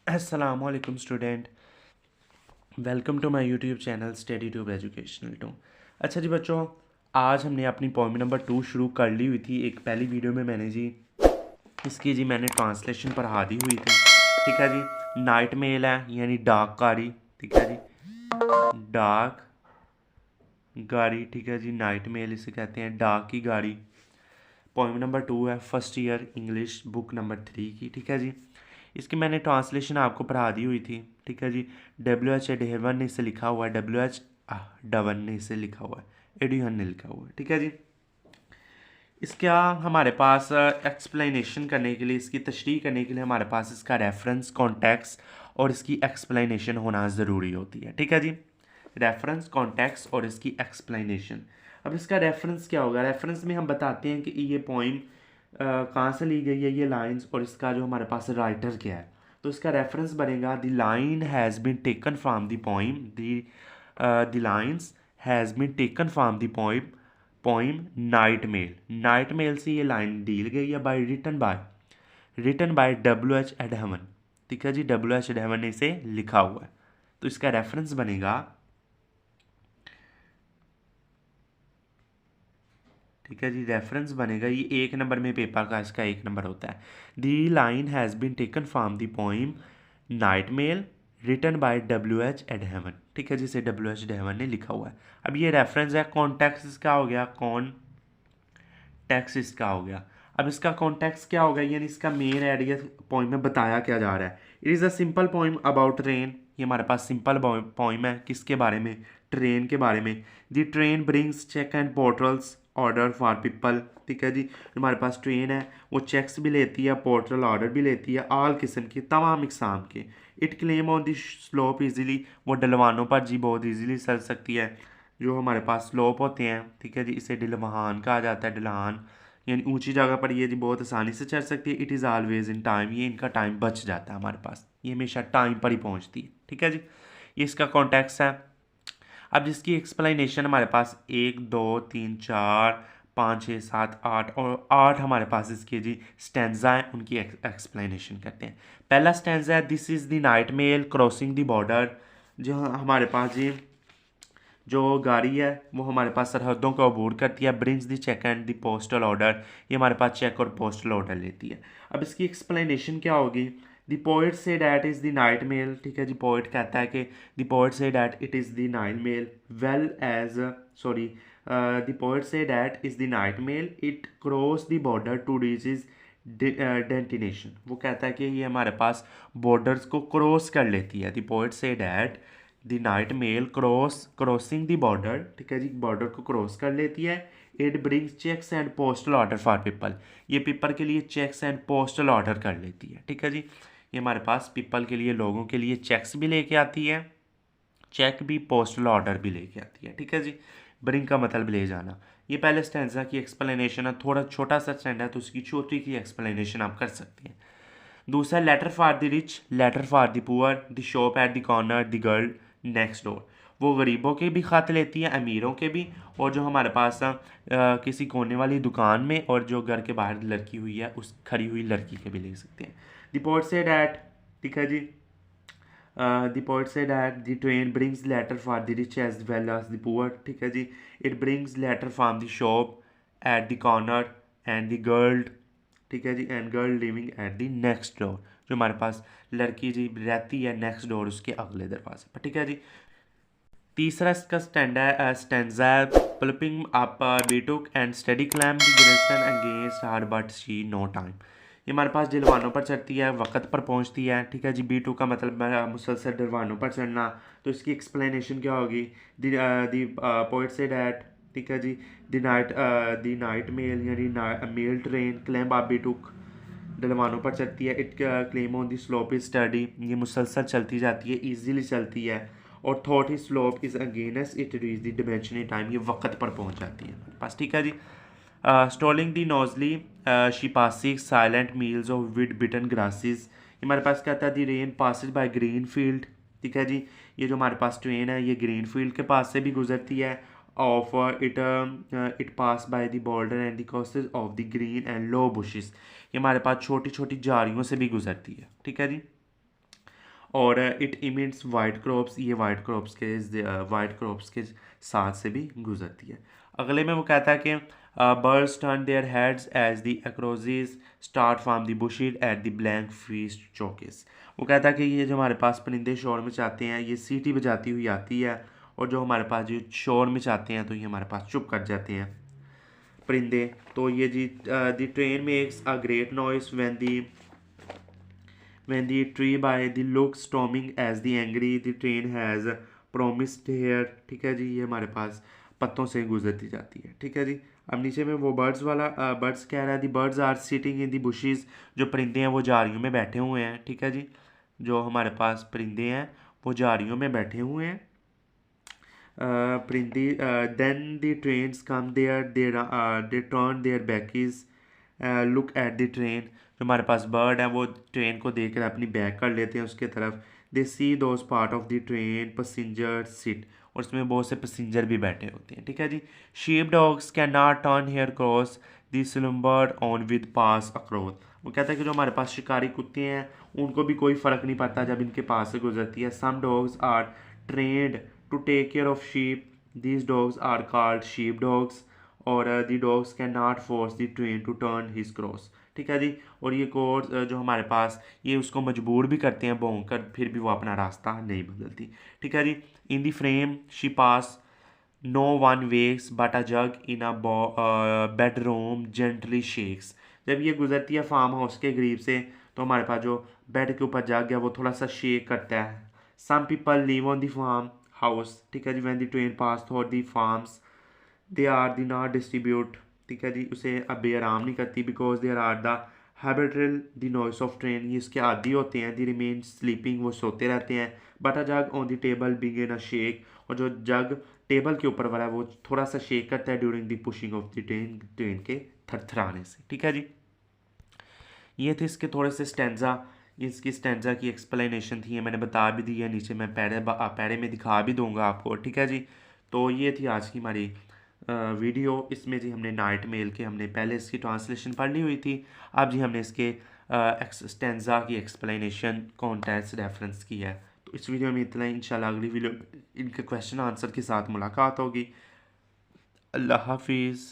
अस्सलामुअलैकुम student, welcome to my YouTube channel study tube educational two. अच्छा जी बच्चों, आज हमने अपनी पॉइंट नंबर 2 शुरू कर ली हुई थी। एक पहली वीडियो में मैंने जी इसकी मैंने ट्रांसलेशन पढ़ा दी हुई थी। ठीक है जी, नाइट मेल है यानी डार्क गाड़ी। ठीक है जी, डार्क गाड़ी। ठीक है जी, नाइट मेल इसे कहते हैं, डार्क की गाड़ी। पॉइंट नंबर 2 है first year English book number 3 की। ठीक है जी, इसकी मैंने ट्रांसलेशन आपको पढ़ा दी हुई थी। ठीक है जी, WH एडेवन ने इसे लिखा हुआ है, WH डवन ने इसे लिखा हुआ है, एडिहन ने लिखा हुआ है। ठीक है जी, इसका हमारे पास एक्सप्लेनेशन करने के लिए, इसकी तशरीह करने के लिए हमारे पास इसका रेफरेंस, कॉन्टेक्स्ट और इसकी एक्सप्लेनेशन होना ज़रूरी होती है। ठीक है जी, रेफरेंस, कॉन्टेक्स्ट और इसकी एक्सप्लेनेशन। अब इसका रेफरेंस क्या होगा? रेफरेंस में हम बताते हैं कि ये पोइम कहाँ से ली गई है, ये लाइंस, और इसका जो हमारे पास राइटर क्या है। तो इसका रेफरेंस बनेगा the line has been taken from the poem, the lines has been taken from the poem, poem night mail. Night mail से ये लाइन दी गई है by written by WH Auden. ठीक है जी, WH एडहमन ने इसे लिखा हुआ है। तो इसका रेफरेंस बनेगा, ठीक है जी, रेफरेंस बनेगा, ये 1 नंबर में पेपर का इसका 1 नंबर होता है। The line has been taken from the poem night mail written by WH Auden. ठीक है जी, इसे WH एडहमन ने लिखा हुआ है। अब ये रेफरेंस है। कॉन्टेक्स्ट इसका हो गया, टैक्स इसका हो गया। अब इसका कॉन्टेक्स्ट क्या होगा, यानी इसका मेन आइडिया पोइम में बताया क्या जा रहा है। It is a simple poem about train. ये हमारे पास सिंपल पोइम है, किसके बारे में? ट्रेन के बारे में। The train brings cheque and portals order for people. ठीक है जी, हमारे पास ट्रेन है, वो चेक्स भी लेती है, पोर्टल ऑर्डर भी लेती है, ऑल किस्म की, तमाम इकसाम के। It claim on the slope easily, वो डलवानों पर जी बहुत इजीली चल सकती है। जो हमारे पास स्लोप होते हैं, ठीक है जी, इसे डिलवहान कहा जाता है, डिलहान यानी ऊंची जगह पर ये जी बहुत आसानी से चढ़ सकती है। It is always in time, ये इनका टाइम बच जाता है हमारे पास, ये हमेशा टाइम पर ही पहुंचती है। ठीक है जी, ये इसका कॉन्टेक्स्ट है। अब जिसकी एक्सप्लेनेशन हमारे पास 1 2 3 4 5 6 7 8 और 8 हमारे पास इसके जी स्टैंजा है, उनकी एक्सप्लेनेशन करते हैं। पहला स्टैंजा है, this is the night mail crossing the border. जो हमारे पास जी जो गाड़ी है वो हमारे पास सरहदों को अबूर करती है। Brings the cheque and the postal order, ये हमारे पास चेक और पोस्टल ऑर्डर लेती है। अब इसकी एक्सप्लेनेशन क्या होगी? The poet says that is the night mail. ठीक है जी, पोइट कहता है कि the poet says that it is the night mail well as sorry the poet says that is the night mail it cross the border to reach is destination. वो कहता है कि ये हमारे पास बॉर्डर्स को क्रॉस कर लेती है। The poet says that the night mail crossing the border, ठीक है जी, बॉर्डर को क्रॉस कर लेती है। It brings cheques and postal order for people, ये पीपल के लिए चेक्स एंड पोस्टल ऑर्डर कर लेती है। ठीक है जी, ये हमारे पास पीपल के लिए, लोगों के लिए चेक्स भी लेके आती है, चेक भी, पोस्टल ऑर्डर भी लेके आती है। ठीक है जी, ब्रिंग का मतलब ले जाना। ये पहले स्टैंजा की एक्सप्लेनेशन है, थोड़ा छोटा सा स्टैंड है तो उसकी छोटी की एक्सप्लेनेशन आप कर सकते हैं। दूसरा, letter for the rich, letter for the poor, the shop at the corner, the girl next door. वो गरीबों के भी खत लेती है, अमीरों के भी, और जो हमारे पास किसी कोने वाली दुकान में, और जो घर के बाहर लड़की हुई है उस खड़ी हुई लड़की के भी ले सकते हैं। द पोएट सेड दैट, ठीक है जी, the poet said that the train brings letter for the rich as well as the poor. ठीक है जी, it brings letter from the shop at the corner and the girl, ठीक है जी, and girl living at the next door. जो हमारे पास लड़की जी रहती है नेक्स्ट डोर, उसके अगले दरवाजे पर। ठीक है जी, तीसरा इसका स्टैंडा है, pulling up Beattock and steady climb the gradient against her but she no time. ये हमारे पास डलवानों पर चढ़ती है, वक़्त पर पहुंचती है। ठीक है जी, B2 का मतलब मुसलसल डलवानों पर चढ़ना। तो इसकी एक्सप्लेनेशन क्या होगी? दी पोइट से डैट, ठीक है जी, द नाइट मेल यानी मेल ट्रेन क्लैम आप B2 डलवानों पर चढ़ती है। It claim on the slope is study, ये मुसलसल चलती जाती है, इजीली चलती है। और thought he slope is against it reach the dimension in time, ये वक्त पर पहुंच जाती है हमारे पास। ठीक है जी, snorting the noisily she passing silent miles of wind bitten grasses. हमारे पास कहता है the train passes by green field. ठीक है जी, ये जो हमारे पास ट्रेन है ये ग्रीन फील्ड के पास से भी गुजरती है। Of it pass by the border and the cottages of the green and low bushes, ये हमारे पास छोटी छोटी झाड़ियों से भी गुजरती है। ठीक है जी, और इट इमिट्स वाइट क्रॉप्स, ये वाइट क्रॉप्स के साथ से भी गुजरती है। अगले में वो कहता है कि birds turn their heads as the approaches start from the bushes at the blank faced coaches. वो कहता है कि ये जो हमारे पास परिंदे शोर मचाते हैं, ये सीटी बजाती हुई आती है, और जो हमारे पास जो शोर मचाते हैं तो ये हमारे पास चुप कर जाते हैं परिंदे। तो ये जी the train makes a great noise when the tree by the look storming as the angry the train has promised here। ठीक है जी, ये हमारे पास पत्तों से गुजरती जाती है। ठीक है जी, अब नीचे में वो बर्ड्स वाला बर्ड्स कह रहा है the birds are sitting in the bushes, जो परिंदे हैं वो झाड़ियों में बैठे हुए हैं। ठीक है जी, जो हमारे पास परिंदे हैं वो झाड़ियों में बैठे हुए हैं। परिंदे then the trains come there they turn their backs look at the train. जो हमारे पास बर्ड है वो ट्रेन को देख कर अपनी बैक कर लेते हैं उसके तरफ। They see those part of the train passenger sit, और उसमें बहुत से पैसेंजर भी बैठे होते हैं। ठीक है जी, sheep dogs can not turn here cross the slumbered on with pass across. वो कहता है कि जो हमारे पास शिकारी कुत्ते हैं उनको भी कोई फ़र्क नहीं पड़ता जब इनके पास से गुजरती है। Some dogs are trained to take care of sheep, these dogs are called sheep dogs, और the dogs can not force the train to turn his cross. ठीक है जी, और ये कोर्स जो हमारे पास ये उसको मजबूर भी करते हैं भौंक कर, फिर भी वो अपना रास्ता नहीं बदलती। ठीक है जी, in the frame she pass no one wakes but a jug in a bedroom gently shakes. जब ये गुजरती है फार्म हाउस के करीब से तो हमारे पास जो बेड के ऊपर जग है वो थोड़ा सा शेक करता है। Some people live on the farm house. ठीक है जी, when the train pass through the farms they are the not distribute. ठीक है जी, उसे अब बेआराम नहीं करती because there are the habitual the noise of train, ये इसके आदि होते हैं। दी रिमेन स्लीपिंग, वो सोते रहते हैं। But a jug on the table begin a shake, और जो जग टेबल के ऊपर वाला है वो थोड़ा सा शेक करता है during the pushing of the train, train के थरथराने से। ठीक है जी, ये थे इसके थोड़े से स्टैंजा, इसकी स्टैंजा की एक्सप्लेनेशन थी, ये मैंने बता भी दी है। नीचे मैं पैरे में दिखा भी दूंगा आपको। ठीक है जी, तो ये थी आज की हमारी वीडियो। इसमें जी हमने नाइट मेल के हमने पहले इसकी ट्रांसलेशन पढ़ ली हुई थी, अब जी हमने इसके स्टैंजा की एक्सप्लेनेशन कॉन्टेक्स्ट रेफरेंस की है। तो इस वीडियो में इतना ही, इंशाल्लाह अगली वीडियो इनके क्वेश्चन आंसर के साथ मुलाकात होगी। अल्लाह हाफिज़।